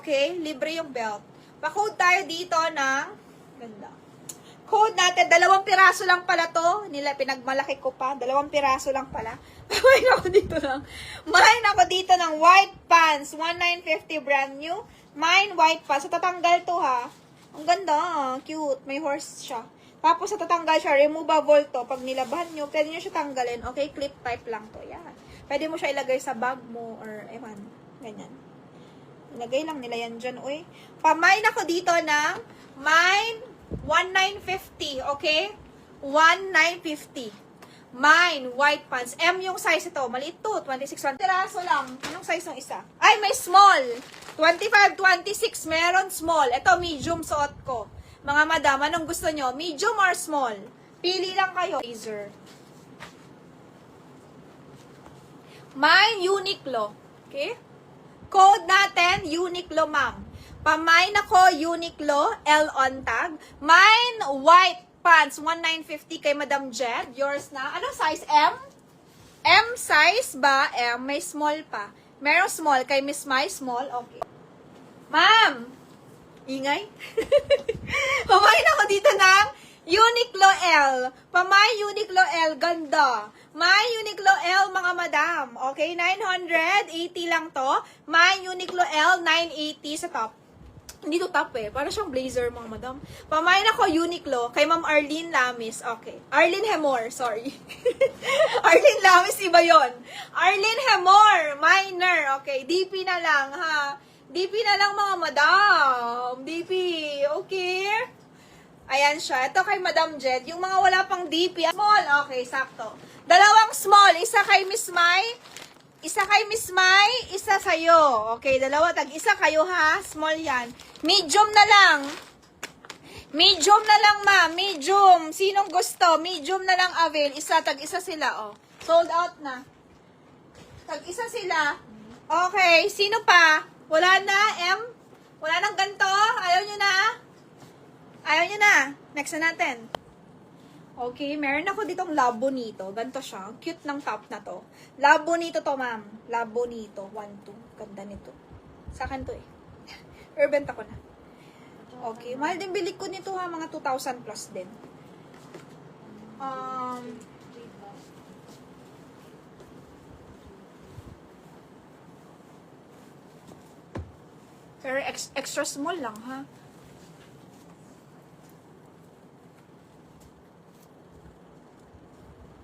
okay? Libre yung belt. Pa-code tayo dito ng, ganda. Code natin, 2 piraso lang pala to. Pinagmalaki ko pa. 2 piraso lang pala. Mine ako dito ng white pants. 1950 brand new. Mine white pants. So, tatanggal to ha. Ang ganda. Cute. May horse siya. Tapos, tatanggal siya. Removable to. Pag nilabahan nyo, pwede nyo siya tanggalin. Okay? Clip type lang to. Yan. Pwede mo siya ilagay sa bag mo or ewan. Ganyan. Ilagay lang nila yan dyan. Uy. Pamine ako dito ng mine 1950, okay? 1950. Mine, white pants. M yung size ito. Maliit to. 26, 1. Piraso lang. Anong size ng isa? Ay, may small. 25, 26. Meron small. Ito, medium suot ko. Mga madam, anong gusto nyo? Medium or small? Pili lang kayo. Blazer. Mine, Uniqlo. Okay? Code natin, Uniqlo, ma'am. Pamine ako, Uniqlo, L on tag. Mine, white pants, 1950 kay Madam Jed. Yours na. Anong size? M? M size ba? M. May small pa. Merong small. Kay Miss Mai, small. Okay. Ma'am! Ingay? Pamine ako dito ng Uniqlo L. Pamine Uniqlo L. Ganda. My Uniqlo L, mga madam. Okay, 980 lang to. My Uniqlo L, 980 sa top. Hindi to top eh. Para siyang blazer, mga madam. Pamain ako Uniqlo kay Ma'am Arlene Lamis. Okay. Arlene Hemor, sorry. Arlene Lamis, iba yon. Arlene Hemor, minor. Okay, DP na lang, ha. DP na lang, mga madam. DP, okay. Ayan siya. Ito kay Madam Jed. Yung mga wala pang DP. Small, okay, sakto. 2 small. Isa kay Miss Mai. Isa kay Miss Mai, isa sa'yo. Okay, 2, tag-isa kayo ha. Small yan. Medium na lang. Medium na lang, ma'am. Medium. Sinong gusto? Medium na lang avail. Tag-isa sila, oh. Sold out na. Tag-isa sila. Okay, sino pa? Wala na, M? Wala nang ganito? Ayaw nyo na? Ayaw nyo na? Next na natin. Okay, meron ako ditong Labo nito. Ganito siya. Cute ng top na to. Labo nito to, ma'am. Labo nito. 1, 2. Ganda nito. Sa akin to eh. Urbenta ko na. Okay. Mahal din bili ko nito ha. Mga 2,000 plus din. Pero extra small lang ha.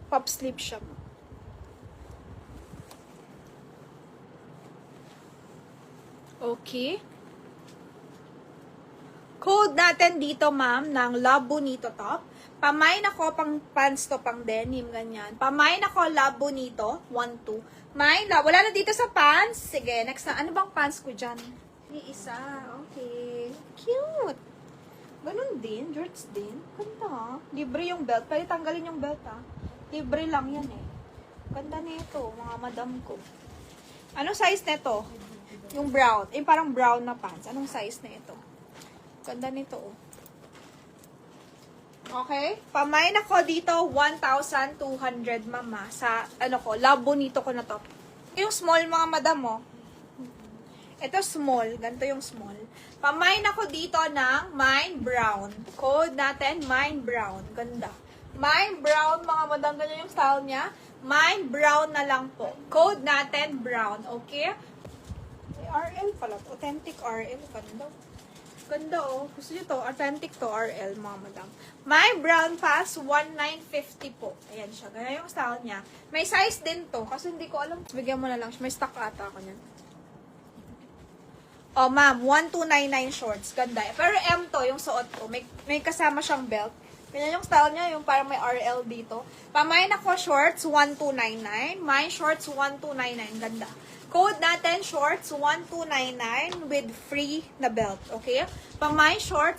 Pop sleeve siya. Okay. Code natin dito, ma'am, ng Labo nito top. Pamain ako pang pants to, pang denim, ganyan. Pamain ako Labo nito. 1, 2. Mine, wala na dito sa pants. Sige, next na. Ano bang pants ko dyan? May isa. Okay. Cute. Ganun din. Jorts din. Ganda. Libre yung belt. Pwede tanggalin yung belt, ha. Libre lang yan eh. Ganda nito, mga madam ko. Anong size nito? Yung brown. Eh, parang brown na pants. Anong size na ito? Ganda nito, oh. Okay? Pamain ako dito, 1,200, mama. Sa, Labo nito ko na to. Yung small, mga madam, oh. Ito small. Ganito yung small. Pamain ako dito ng Mine Brown. Code natin, Mine Brown. Ganda. Mine brown, mga madam, ganyan yung style niya. Mine brown na lang po. Code natin, brown. Okay? RL pala. Authentic RL. Ganda. Ganda, oh. Gusto nyo to? Authentic to RL, mga madam. Mine brown pass, 1,950 po. Ayan siya. Ganyan yung style niya. May size din to. Kasi hindi ko alam. Bigyan mo na lang siya. May stock ata ako niyan. Oh, ma'am. 1,299 shorts. Ganda. Pero M to, yung suot ko. May kasama siyang belt. Ganyan yung style niya, yung parang may RL dito. Pamain ako shorts, 1,299. Mine shorts, 1,299. Ganda. Code natin, shorts, 1,299 with free na belt. Okay? Pamain shorts,